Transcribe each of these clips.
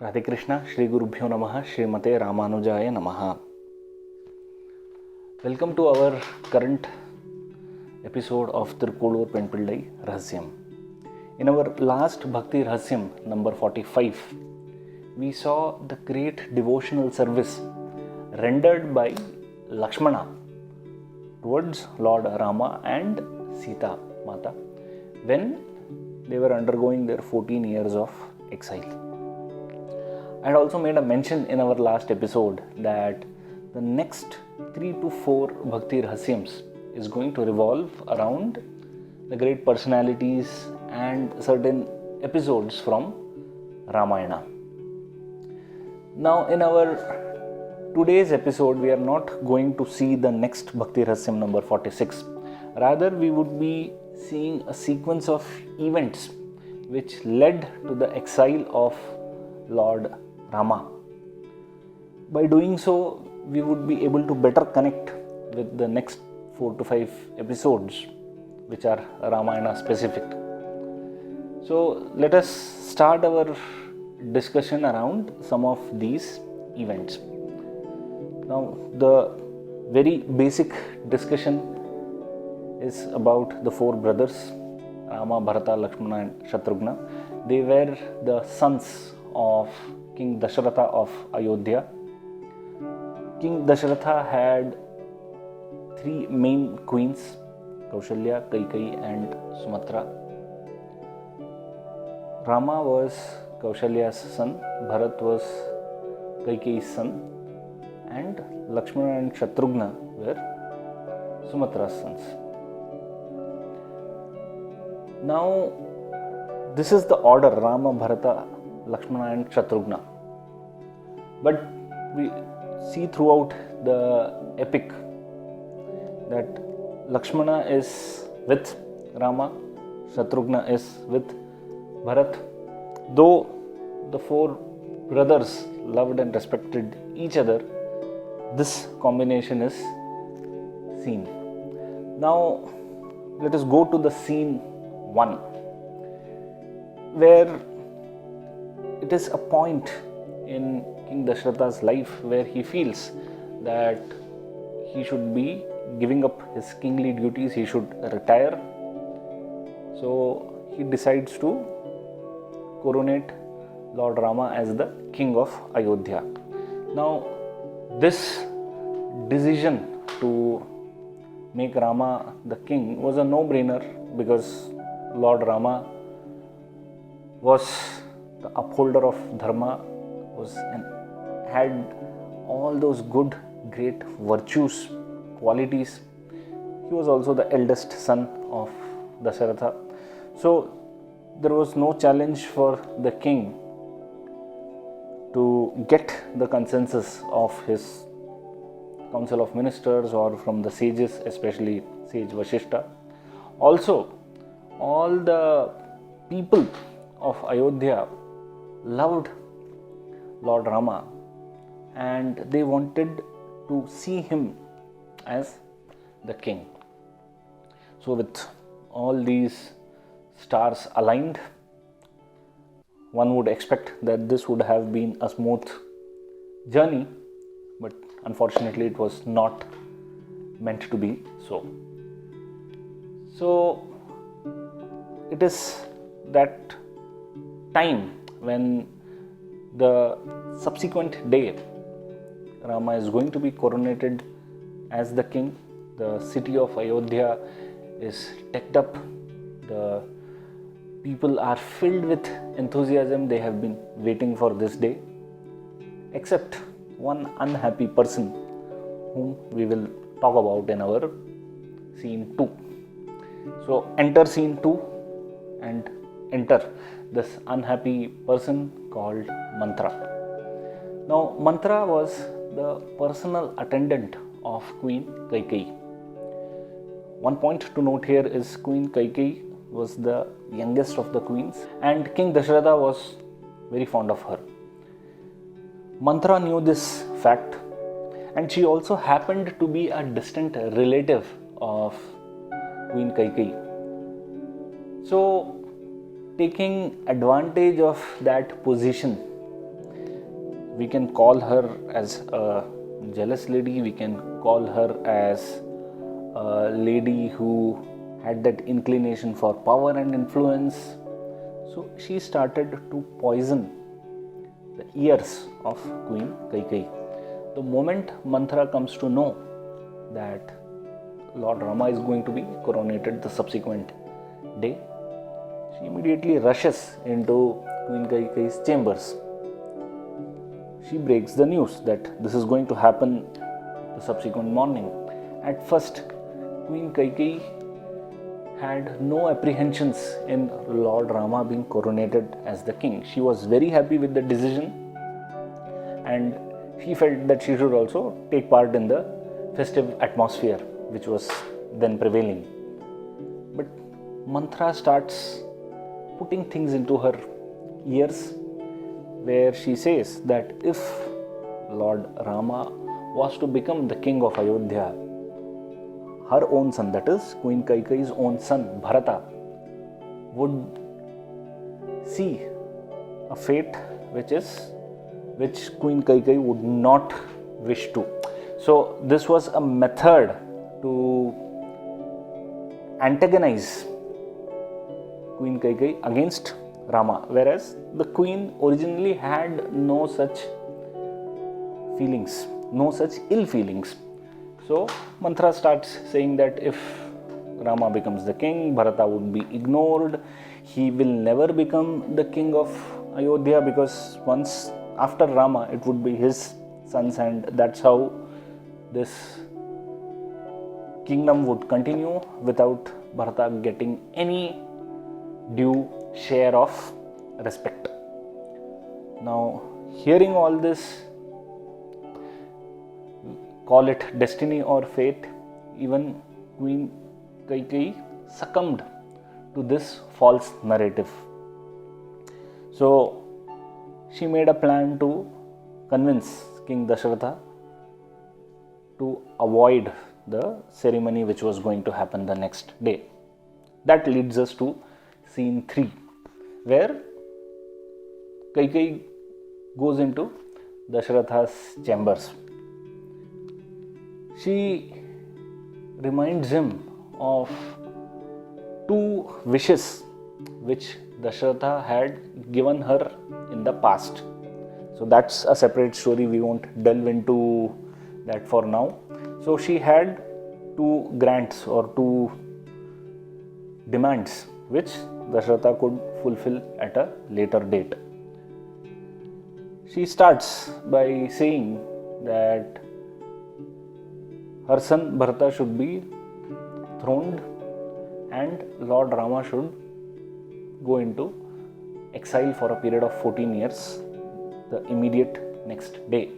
Radhe Krishna, Shri Gurubhyo Namaha, Srimate Ramanujaya Namaha. Welcome to our current episode of Thirukkolur Penpillai Rahasyam. In our last Bhakti Rahasyam, number 45, we saw the great devotional service rendered by Lakshmana towards Lord Rama and Sita Mata when they were undergoing their 14 years of exile. I had also made a mention in our last episode that the next 3 to 4 Bhakti Rahasyams is going to revolve around the great personalities and certain episodes from Ramayana. Now in our today's episode, we are not going to see the next Bhakti Rahasyam number 46. Rather, we would be seeing a sequence of events which led to the exile of Lord Rama. By doing so, we would be able to better connect with the next 4 to 5 episodes which are Ramayana specific. So let us start our discussion around some of these events. Now the very basic discussion is about the 4 brothers, Rama, Bharata, Lakshmana and Shatrugna. They were the sons of King Dasharatha of Ayodhya. King Dasharatha had 3 main queens, Kaushalya, Kaikeyi and Sumatra. Rama was Kaushalya's son, Bharat was Kaikeyi's son, and Lakshmana and Shatrugna were Sumatra's sons. Now, this is the order: Rama, Bharata, Lakshmana and Shatrugna. But we see throughout the epic that Lakshmana is with Rama, Shatrugna is with Bharat. Though the 4 brothers loved and respected each other, this combination is seen. Now let us go to the scene 1, where it is a point in King Dasharatha's life where he feels that he should be giving up his kingly duties, he should retire. So he decides to coronate Lord Rama as the king of Ayodhya. Now this decision to make Rama the king was a no-brainer because Lord Rama was the upholder of dharma, had all those good, great virtues, qualities. He was also the eldest son of Dasharatha. So there was no challenge for the king to get the consensus of his council of ministers or from the sages, especially sage Vashishta. Also, all the people of Ayodhya loved Lord Rama and they wanted to see him as the king. So with all these stars aligned, one would expect that this would have been a smooth journey, but unfortunately it was not meant to be so. So it is that time when the subsequent day Rama is going to be coronated as the king. The city of Ayodhya is decked up. The people are filled with enthusiasm. They have been waiting for this day, except one unhappy person whom we will talk about in our scene 2. So enter scene 2 and enter this unhappy person called Mantra. Now Mantra was the personal attendant of Queen Kaikeyi. One point to note here is Queen Kaikeyi was the youngest of the queens and King Dasharatha was very fond of her. Mantra knew this fact and she also happened to be a distant relative of Queen Kaikeyi. So taking advantage of that position, We can call her as a jealous lady, we can call her as a lady who had that inclination for power and influence. So she started to poison the ears of Queen Kaikeyi. The moment Manthara comes to know that Lord Rama is going to be coronated the subsequent day, she immediately rushes into Queen Kaikeyi's chambers. She breaks the news that this is going to happen the subsequent morning. At first, Queen Kaikeyi had no apprehensions in Lord Rama being coronated as the king. She was very happy with the decision, and she felt that she should also take part in the festive atmosphere which was then prevailing. But Manthara starts putting things into her ears, where she says that if Lord Rama was to become the king of Ayodhya, her own son, that is Queen Kaikeyi's own son, Bharata, would see a fate which Queen Kaikeyi would not wish to. So this was a method to antagonize Queen Kaikeyi against Rama, whereas the queen originally had no such feelings, no such ill feelings. So Manthara starts saying that if Rama becomes the king, Bharata would be ignored. He will never become the king of Ayodhya, because once after Rama it would be his sons, and that's how this kingdom would continue without Bharata getting any due share of respect. Now, hearing all this, call it destiny or fate, even Queen Kaikeyi succumbed to this false narrative. So she made a plan to convince King Dasharatha to avoid the ceremony which was going to happen the next day. That leads us to scene 3, where Kaikeyi goes into Dasharatha's chambers. She reminds him of 2 wishes which Dasharatha had given her in the past. So that's a separate story, we won't delve into that for now. So she had 2 grants or 2 demands which Dasharatha could fulfill at a later date. She starts by saying that her son Bharata should be throned and Lord Rama should go into exile for a period of 14 years the immediate next day.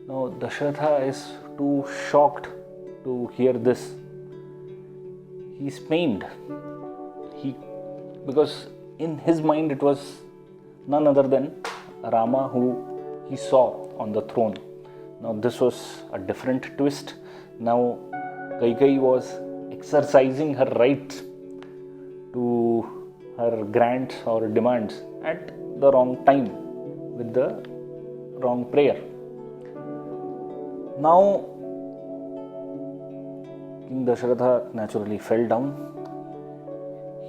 Now Dasharatha is too shocked to hear this. He's pained. Because in his mind it was none other than Rama who he saw on the throne. Now this was a different twist. Now Kaikeyi was exercising her right to her grants or demands at the wrong time with the wrong prayer. Now King Dasharatha naturally fell down.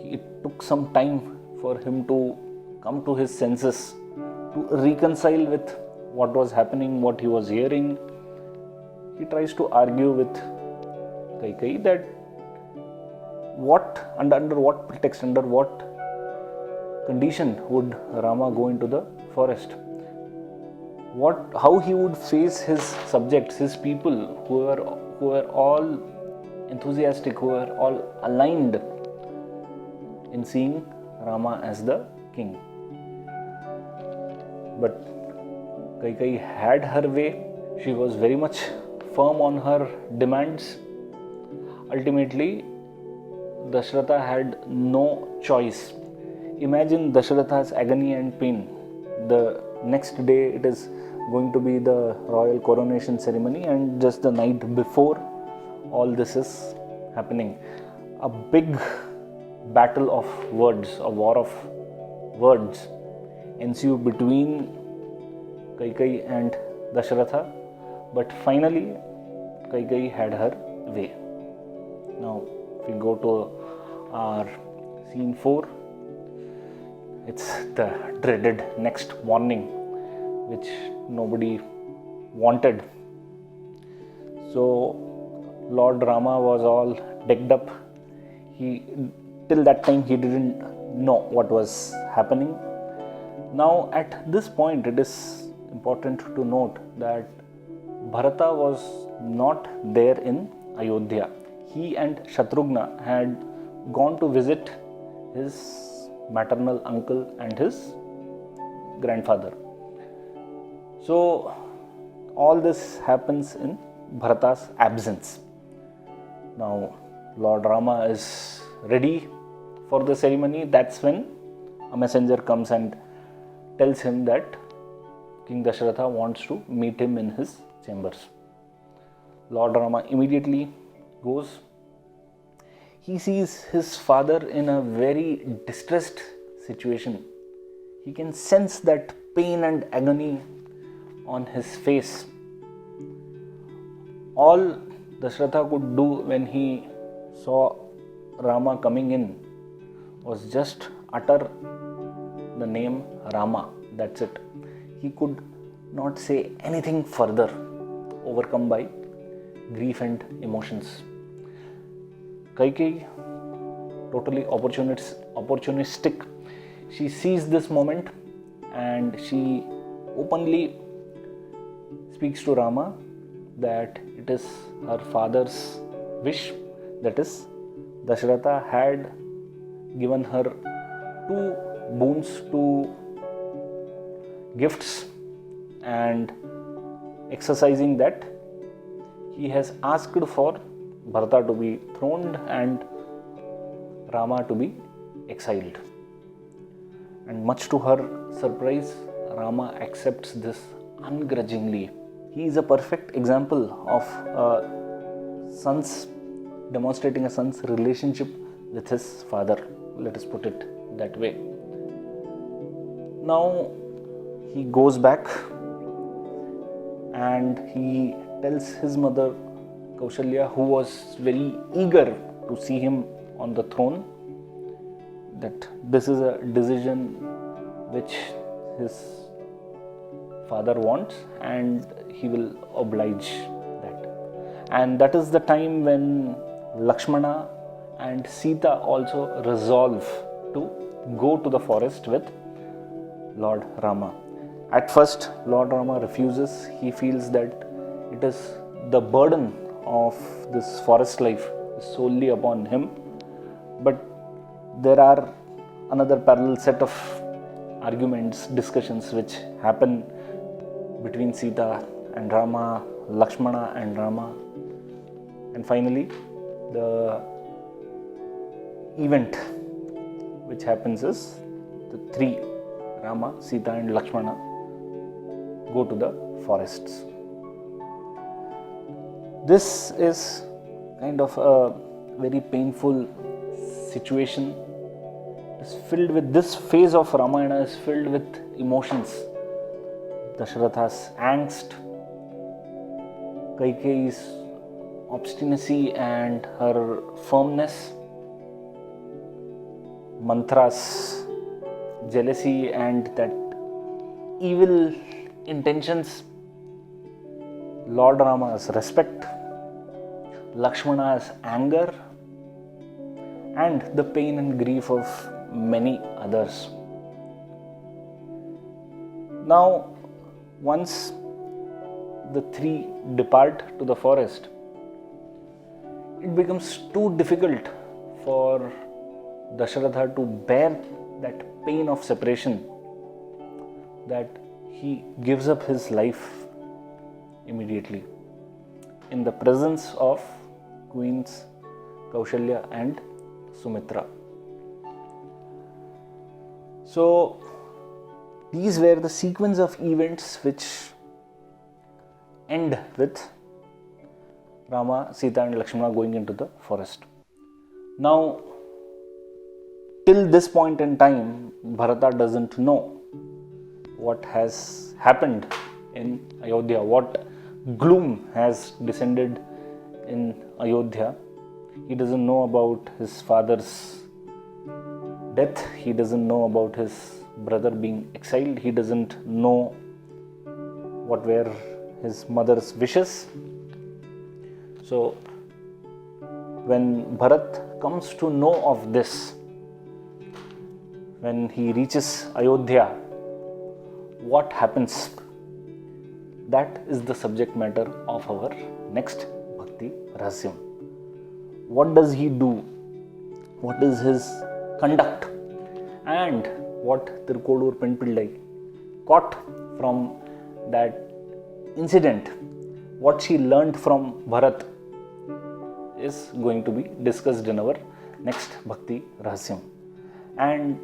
It took some time for him to come to his senses, to reconcile with what was happening, what he was hearing. He tries to argue with Kaikeyi that under what pretext, under what condition would Rama go into the forest? How he would face his subjects, his people who were all enthusiastic, who were all aligned in seeing Rama as the king. But Kaikeyi had her way. She was very much firm on her demands. Ultimately, Dasharatha had no choice. Imagine Dasharatha's agony and pain. The next day it is going to be the royal coronation ceremony, and just the night before all this is happening, a big battle of words, a war of words ensue between Kaikeyi and Dashratha, but finally Kaikeyi had her way. Now if we go to our scene 4, it's the dreaded next morning, which nobody wanted. So Lord Rama was all decked up. Till that time he didn't know what was happening. Now at this point it is important to note that Bharata was not there in Ayodhya. He and Shatrughna had gone to visit his maternal uncle and his grandfather. So all this happens in Bharata's absence. Now Lord Rama is ready for the ceremony. That's when a messenger comes and tells him that King Dashratha wants to meet him in his chambers. Lord Rama immediately goes. He sees his father in a very distressed situation. He can sense that pain and agony on his face. All Dashratha could do when he saw Rama coming in was just utter the name Rama. That's it. He could not say anything further, overcome by grief and emotions. Kaikeyi, totally opportunistic, she sees this moment and she openly speaks to Rama that it is her father's wish, that is, Dashratha had given her 2 boons, 2 gifts, and exercising that, he has asked for Bharata to be throned and Rama to be exiled. And much to her surprise, Rama accepts this ungrudgingly. He is a perfect example of demonstrating a son's relationship with his father. Let us put it that way. Now he goes back and he tells his mother Kaushalya, who was very eager to see him on the throne, that this is a decision which his father wants and he will oblige that. And that is the time when Lakshmana and Sita also resolve to go to the forest with Lord Rama. At first, Lord Rama refuses. He feels that it is the burden of this forest life is solely upon him. But there are another parallel set of arguments, discussions which happen between Sita and Rama, Lakshmana and Rama. And finally, the event which happens is the 3, Rama, Sita and Lakshmana, go to the forests. This is kind of a very painful situation. It's filled with, this phase of Ramayana is filled with emotions. Dashratha's angst, Kaikeyi's obstinacy and her firmness, Manthra's jealousy and that evil intentions, Lord Rama's respect, Lakshmana's anger, and the pain and grief of many others. Now, once the 3 depart to the forest, it becomes too difficult for Dashratha to bear that pain of separation, that he gives up his life immediately in the presence of Queens Kaushalya and Sumitra. So these were the sequence of events which end with Rama, Sita and Lakshmana going into the forest. Now, till this point in time, Bharata doesn't know what has happened in Ayodhya, what gloom has descended in Ayodhya. He doesn't know about his father's death, he doesn't know about his brother being exiled, he doesn't know what were his mother's wishes. So when Bharat comes to know of this, when he reaches Ayodhya, what happens? That is the subject matter of our next Bhakti Rahasyam. What does he do? What is his conduct? And what Thirukkolur Penpillai caught from that incident, what she learnt from Bharat, is going to be discussed in our next Bhakti Rahasyam. And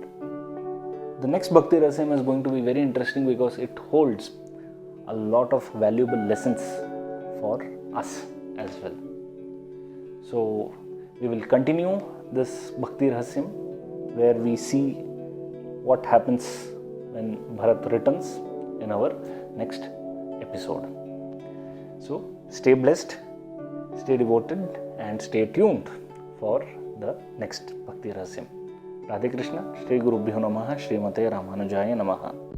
the next Bhakti Rahasyam is going to be very interesting because it holds a lot of valuable lessons for us as well. So we will continue this Bhakti Rahasyam where we see what happens when Bharat returns in our next episode. So stay blessed, stay devoted and stay tuned for the next Bhakti Rahasyam. Radhe Krishna, Shri Gurubhyo Namaha, Srimate Ramanujaya Namaha.